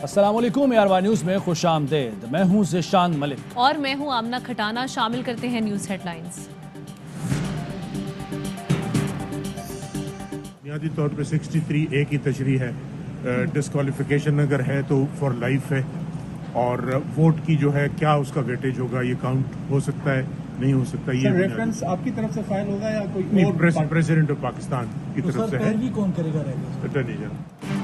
अस्सलाम वालेकुम, ARY news में खुश आमदेद। मैं हूं ज़िशान मलिक और मैं हूं आमना खटाना। शामिल करते हैं न्यूज़ हेडलाइंस। बुनियादी तौर पर 63A की तशरीह है, डिस्क्वालिफिकेशन अगर है तो फॉर लाइफ है, और वोट की जो है क्या उसका वेटेज होगा, ये काउंट हो सकता है नहीं हो सकता। ये रेफरेंस आपकी तरफ से फाइल होगा या कोई और प्रेसिडेंट ऑफ पाकिस्तान की तरफ से है। कौन करेगा? Attorney general.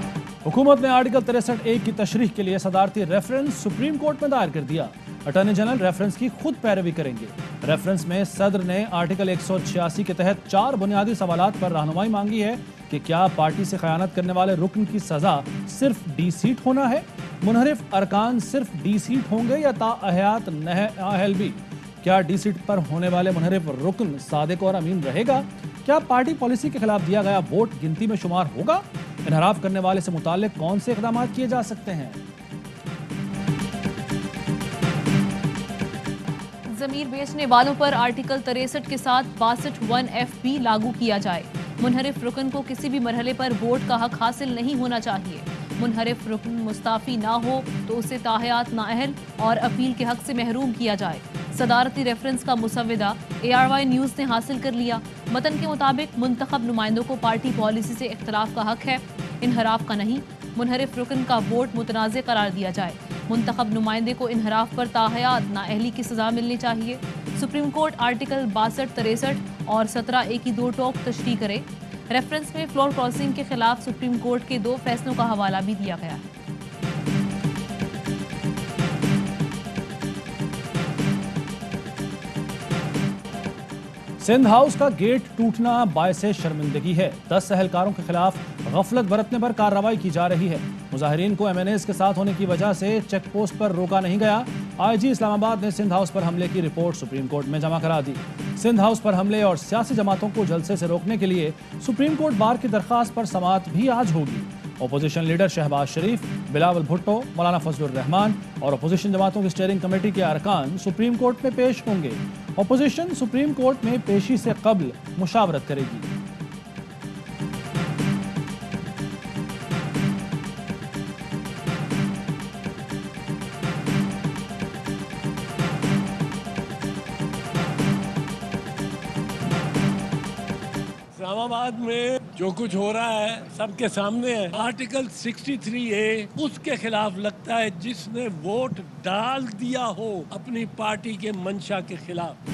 हुकूमत ने आर्टिकल 63A की तशरीह के लिए सदारती रेफरेंस सुप्रीम कोर्ट में दायर कर दिया। अटॉर्नी जनरल रेफरेंस की खुद पैरवी करेंगे। रेफरेंस में सदर ने आर्टिकल 186 के तहत 4 बुनियादी सवालात पर रहनुमाई मांगी है कि क्या पार्टी से खयानत करने वाले रुकन की सजा सिर्फ डी सीट होना है, मुनहरिफ अरकान सिर्फ डी सीट होंगे या ताअहयात नाअहल भी? क्या डी सीट पर होने वाले मुनहरिफ रुकन सादिक और अमीन रहेगा? क्या पार्टी पॉलिसी के खिलाफ दिया गया वोट गिनती में शुमार होगा? इनहराफ करने वाले से मुताल्लिक कौन से इक़दाम किए जा सकते हैं? जमीर बेचने वालों पर आर्टिकल 63 के साथ 62(1)(f) भी लागू किया जाए। मुनहरिफ रुकन को किसी भी मरहले पर वोट का हक हासिल नहीं होना चाहिए। मुनहरिफ रुकन मुस्ताफी ना हो तो उसे ताहयात नाअहल और अपील के हक से महरूम किया जाए। सदारती रेफरेंस का मुसव्विदा ARY न्यूज़ ने हासिल कर लिया। मतन के मुताबिक मुंतखब नुमाइंदों को पार्टी पॉलिसी से इख्तलाफ का हक है, इनहराफ का नहीं। मुनहरिफ रुकन का वोट मुतनाज़ करार दिया जाए। मुंतखब नुमाइंदे को इनहराफ पर ताहयात नाअहली की सज़ा मिलनी चाहिए। सुप्रीम कोर्ट आर्टिकल 62, 63 और 17A की 2 टोक तशरीह करे। रेफरेंस में फ्लोर क्रॉसिंग के खिलाफ सुप्रीम कोर्ट के 2 फैसलों का हवाला भी दिया गया है। सिंध हाउस का गेट टूटना बायसे शर्मिंदगी है। 10 सहलकारों के खिलाफ गफलत बरतने पर कार्रवाई की जा रही है। मुजाहिरीन को MNAs के साथ होने की वजह से चेक पोस्ट पर रोका नहीं गया। IG इस्लामाबाद ने सिंध हाउस पर हमले की रिपोर्ट सुप्रीम कोर्ट में जमा करा दी। सिंध हाउस पर हमले और सियासी जमातों को जलसे से रोकने के लिए सुप्रीम कोर्ट बार की दरख्वास्त पर समाअत भी आज होगी। अपोजिशन लीडर शहबाज शरीफ, बिलावल भुट्टो, मौलाना फजलुर रहमान और अपोजिशन जमातों की स्टीयरिंग कमेटी के अरकान सुप्रीम कोर्ट में पेश होंगे। अपोजिशन सुप्रीम कोर्ट में पेशी से कब्ल मुशावरत करेगी। इस्लामाबाद में जो कुछ हो रहा है सबके सामने है। आर्टिकल 63A उसके खिलाफ लगता है जिसने वोट डाल दिया हो अपनी पार्टी के मंशा के खिलाफ।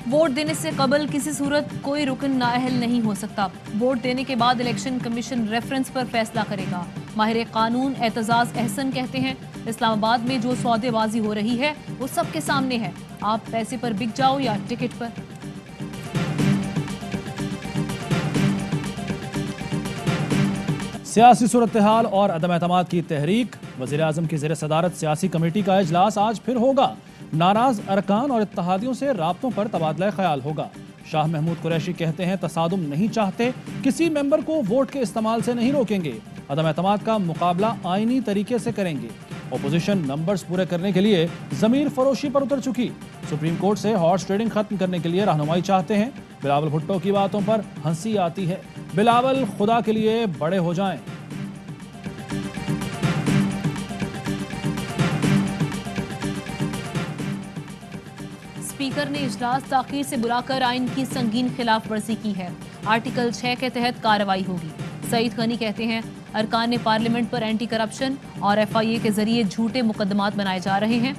वोट देने से कबल किसी सूरत कोई रुकन नाअहल नहीं हो सकता। वोट देने के बाद इलेक्शन कमीशन रेफरेंस पर फैसला करेगा। माहिर कानून एतजाज अहसन कहते हैं, इस्लामाबाद में जो सौदेबाजी हो रही है वो सबके सामने है। आप पैसे पर बिक जाओ या टिकट पर। सियासी सूरत हाल और अदम एतमाद की तहरीक। वज़ीर आज़म की ज़ेर सदारत सियासी कमेटी का इजलास आज फिर होगा। नाराज अरकान और इत्तहादियों से राब्तों पर तबादला ख्याल होगा। शाह महमूद कुरैशी कहते हैं, तसादुम नहीं चाहते, किसी मेंबर को वोट के इस्तेमाल से नहीं रोकेंगे। अदम एतमाद का मुकाबला आईनी तरीके से करेंगे। अपोजिशन नंबर्स पूरे करने के लिए ज़मीर फरोशी पर उतर चुकी। सुप्रीम कोर्ट से हॉर्स ट्रेडिंग खत्म करने के लिए रहनुमाई चाहते हैं। बिलावल भुट्टो की बातों पर हंसी आती है। बिलावल खुदा के लिए बड़े हो जाएं। स्पीकर ने इजलास ताखीर से बुलाकर आइन की संगीन खिलाफ वर्जी की है। आर्टिकल 6 के तहत कार्रवाई होगी। सईद गनी कहते हैं, अरकान ने पार्लियामेंट पर एंटी करप्शन और FIA के जरिए झूठे मुकदमात बनाए जा रहे हैं।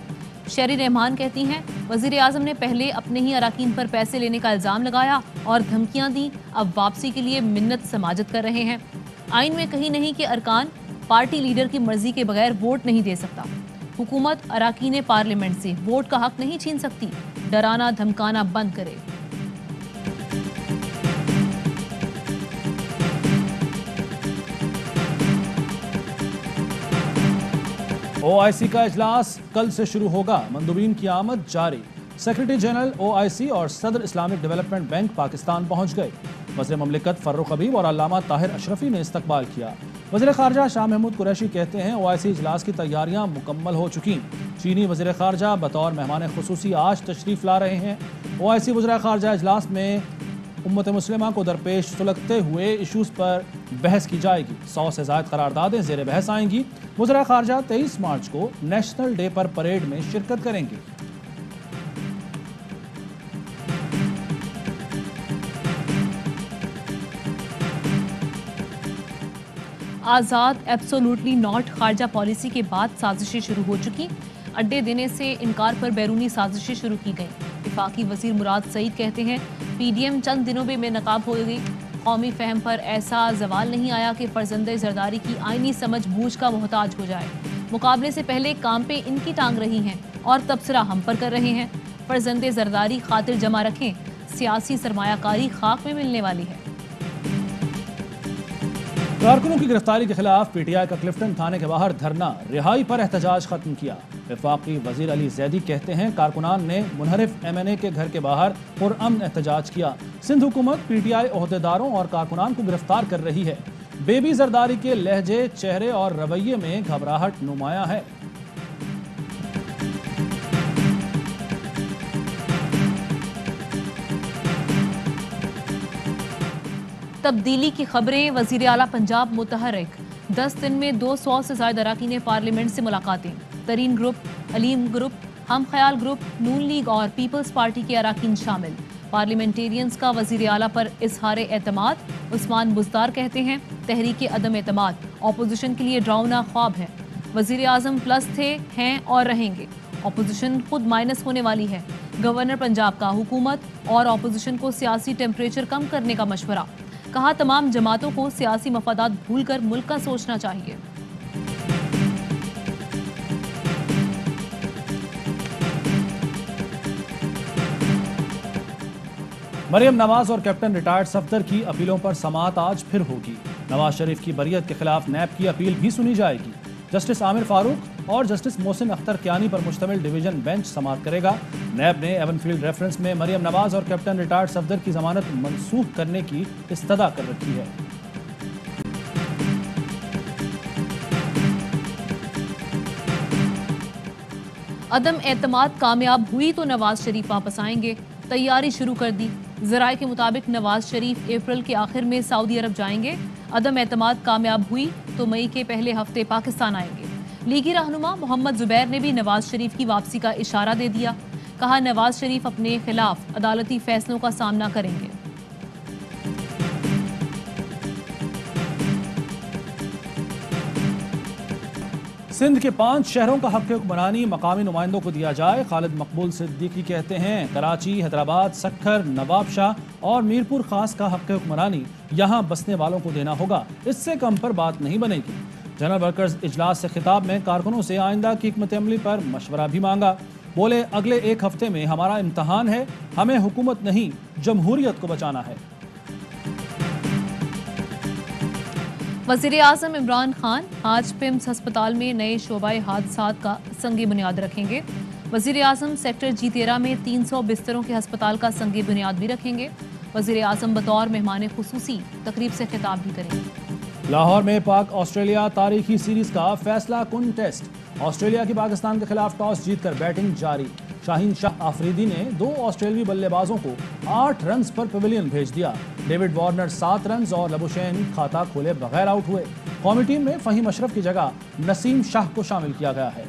शेरी रहमान कहती हैं, वजीर आजम ने पहले अपने ही अराकीन पर पैसे लेने का इल्जाम लगाया और धमकियां दी, अब वापसी के लिए मिन्नत समाजत कर रहे हैं। आइन में कहीं नहीं कि अरकान पार्टी लीडर की मर्जी के बगैर वोट नहीं दे सकता। हुकूमत अराकीन पार्लियामेंट से वोट का हक नहीं छीन सकती। डराना धमकाना बंद करे। OIC का इजलास कल से शुरू होगा। मंदूबीन की आमद जारी। सेक्रेटरी जनरल OIC और सदर इस्लामिक डेवलपमेंट बैंक पाकिस्तान पहुंच गए। वज़ीर ममलिकत फर्रुख हबीब और अल्लामा ताहिर अशरफी ने इस्तकबाल किया। वज़ीर ख़ारजा शाह महमूद कुरैशी कहते हैं, OIC इजलास की तैयारियां मुकम्मल हो चुकी। चीनी वज़ीर ख़ारजा बतौर मेहमान खुसूसी आज तशरीफ़ ला रहे हैं। OIC वज़ीर ख़ारजा इजलास में उम्मत मुस्लिमा को दरपेश सुलगते हुए इशूज़ पर बहस की जाएगी। 100 से ज़ायद करारदादें ज़ेर बहस आएंगी। वज़ीर ख़ारजा 23 मार्च को नेशनल डे पर परेड में शिरकत करेंगे। आज़ाद एब्सोल्युटली नॉट खारजा पॉलिसी के बाद साजिशें शुरू हो चुकी। अड्डे देने से इनकार पर बैरूनी साजिशें शुरू की गईं। वफाकी वज़ीर मुराद सईद कहते हैं PDM चंद दिनों में बेनकाब हो गई। कौमी फहम पर ऐसा जवाल नहीं आया कि फर्जंदे जरदारी की आईनी समझ बूझ का मोहताज हो जाए। मुकाबले से पहले काम पे इनकी टांग रही हैं और तबसरा हम पर कर रहे हैं। फर्जंदे जरदारी खातिर जमा रखें, सियासी सरमायाकारी खाक में मिलने वाली है। कारकुनों की गिरफ्तारी के खिलाफ PTI का क्लिफ्टन थाने के बाहर धरना, रिहाई पर एहतजाज खत्म किया। वफाकी वजीर अली जैदी कहते हैं कारकुनान ने मुनहरिफ MNA के घर के बाहर पुरअमन एहतजाज किया। सिंध हुकूमत PTI ओहदेदारों और कारकुनान को गिरफ्तार कर रही है। बेबी जरदारी के लहजे, चेहरे और रवैये में घबराहट नुमाया है। तब्दीली की खबरें। वजीर आला पंजाब मुतहर्रिक 10 दिन में 200 से ज्यादा अरकान पार्लियामेंट से मुलाकातें। तरीन ग्रुप, अलीम ग्रुप, हम ख्याल ग्रुप, नून लीग और पीपल्स पार्टी के अरकान शामिल। पार्लियामेंटेरियंस का वजीर आला पर इजहार एतमाद। उस्मान बुज़दार कहते हैं तहरीक अदम एतमाद अपोजिशन के लिए डरावना ख्वाब है। वजीर आजम प्लस थे, हैं और रहेंगे। अपोजिशन खुद माइनस होने वाली है। गवर्नर पंजाब का हुकूमत और अपोजिशन को सियासी टेम्परेचर कम करने का मशवरा। कहा तमाम जमातों को सियासी मफादात भूलकर मुल्क का सोचना चाहिए। मरियम नवाज और कैप्टन रिटायर्ड सफदर की अपीलों पर समाअत आज फिर होगी। नवाज शरीफ की बरियत के खिलाफ नैब की अपील भी सुनी जाएगी। जस्टिस आमिर फारूक और जस्टिस मोहसिन अख्तर कियानी पर मुश्तमिल डिवीजन बेंच समाअत करेगा। नैब ने एवनफील्ड रेफरेंस में मरियम नवाज और कैप्टन रिटायर्ड सफदर की जमानत मनसूख करने की इस्तदा कर रखी है। अदम एतमाद कामयाब हुई तो नवाज शरीफ वापस आएंगे। तैयारी शुरू कर दी। ज़राए के मुताबिक नवाज शरीफ अप्रैल के आखिर में सऊदी अरब जाएंगे। अदम एतमाद कामयाब हुई तो मई के पहले हफ्ते पाकिस्तान आएंगे। लीगी रहनुमा मोहम्मद जुबैर ने भी नवाज शरीफ की वापसी का इशारा दे दिया। कहा नवाज शरीफ अपने खिलाफ अदालती फैसलों का सामना करेंगे। सिंध के 5 शहरों का हक़ हुक्मरानी मकामी नुमाइंदों को दिया जाए। खालिद मकबूल सिद्दीकी कहते हैं कराची, हैदराबाद, सक्खर, नवाबशाह और मीरपुर खास का हक़ हुक्मरानी यहाँ बसने वालों को देना होगा। इससे कम पर बात नहीं बनेगी। जनरल वर्कर्स इजलास से खिताब में कारकुनों से आइंदा की हिकमत अमली पर मशवरा भी मांगा। बोले अगले 1 हफ्ते में हमारा इम्तहान है, हमें हुकूमत नहीं जमहूरियत को बचाना है। वज़ीर आज़म इमरान खान आज पिम्स अस्पताल में नए शोबाए हादसात का संग बुनियाद रखेंगे। वज़ीर आज़म सेक्टर G13 में 300 बिस्तरों के अस्पताल का संग बुनियाद भी रखेंगे। वज़ीर आज़म बतौर मेहमान खुसूसी तकरीब से खिताब भी करेंगे। लाहौर में पाक ऑस्ट्रेलिया तारीखी सीरीज का फैसला कुन टेस्ट। ऑस्ट्रेलिया की पाकिस्तान के खिलाफ टॉस जीतकर बैटिंग जारी। शाहीन शाह आफरीदी ने 2 ऑस्ट्रेलियाई बल्लेबाजों को 8 रन्स पर पवेलियन भेज दिया। डेविड वार्नर 7 रन्स और लबुशैन खाता खोले बगैर आउट हुए। कौमी टीम में फहीम अशरफ की जगह नसीम शाह को शामिल किया गया है।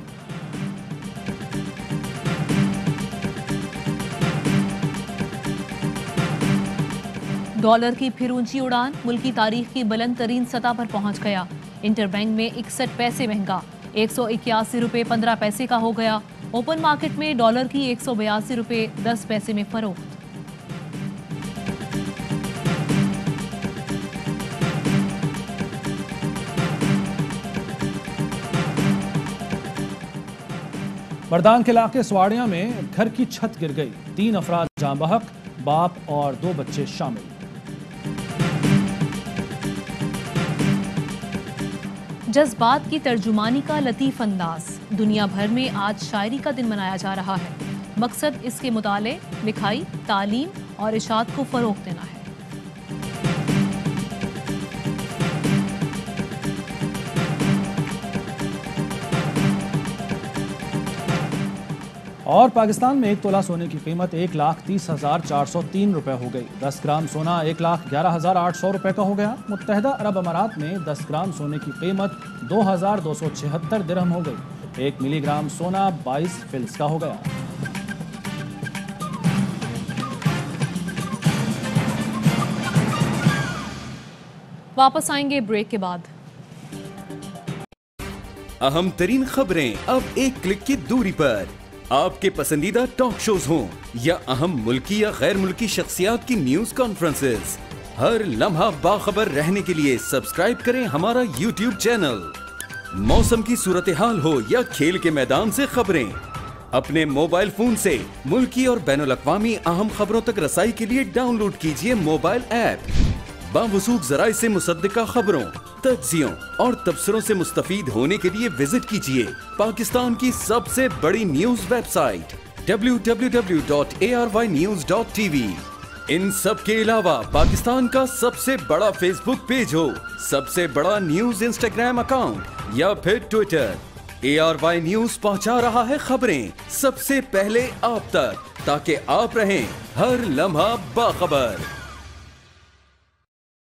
डॉलर की फिर ऊंची उड़ान। मुल्क की तारीख की बुलंद तरीन सतह पर पहुंच गया। इंटरबैंक में 61 पैसे महंगा, 181 रुपये 15 पैसे का हो गया। ओपन मार्केट में डॉलर की 182 रुपये 10 पैसे में फरोख्त। बरदान के इलाके स्वाड़िया में घर की छत गिर गई। 3 अफराद जाँ बहक, बाप और 2 बच्चे शामिल। जज्बात की तर्जुमानी का लतीफ अंदाज। दुनिया भर में आज शायरी का दिन मनाया जा रहा है। मकसद इसके मुताले, लिखाई, तालीम और इशात को फरोग देना है। और पाकिस्तान में 1 तोला सोने की कीमत 1,30,403 रुपए हो गई। 10 ग्राम सोना 1,11,800 रुपए का हो गया। मुत्तहदा अरब अमारात में 10 ग्राम सोने की कीमत 2,276 दिरहम हो गई। 1 मिलीग्राम सोना 22 फिल्स का हो गया। वापस आएंगे ब्रेक के बाद। अहम तरीन खबरें अब एक क्लिक की दूरी पर। आपके पसंदीदा टॉक शोज हों या अहम मुल्की या गैर मुल्की शख्सियात की न्यूज कॉन्फ्रेंसेस, हर लम्हा बाखबर रहने के लिए सब्सक्राइब करें हमारा YouTube चैनल। मौसम की सूरत हाल हो या खेल के मैदान से खबरें, अपने मोबाइल फोन से मुल्की और बैनुल-अक़वामी अहम खबरों तक रसाई के लिए डाउनलोड कीजिए मोबाइल ऐप। बावसूख ज़राए से मुसद्दिका खबरों, तज्ज़ियों और तबसरों से मुस्तफ़ीद होने के लिए विजिट कीजिए पाकिस्तान की सबसे बड़ी न्यूज वेबसाइट www.arYnews.tv। इन सब के अलावा पाकिस्तान का सबसे बड़ा फेसबुक पेज हो, सबसे बड़ा न्यूज इंस्टाग्राम अकाउंट या फिर ट्विटर, ARY न्यूज पहुंचा रहा है खबरें सबसे पहले आप तक, ताकि आप रहें हर लम्हा बाखबर।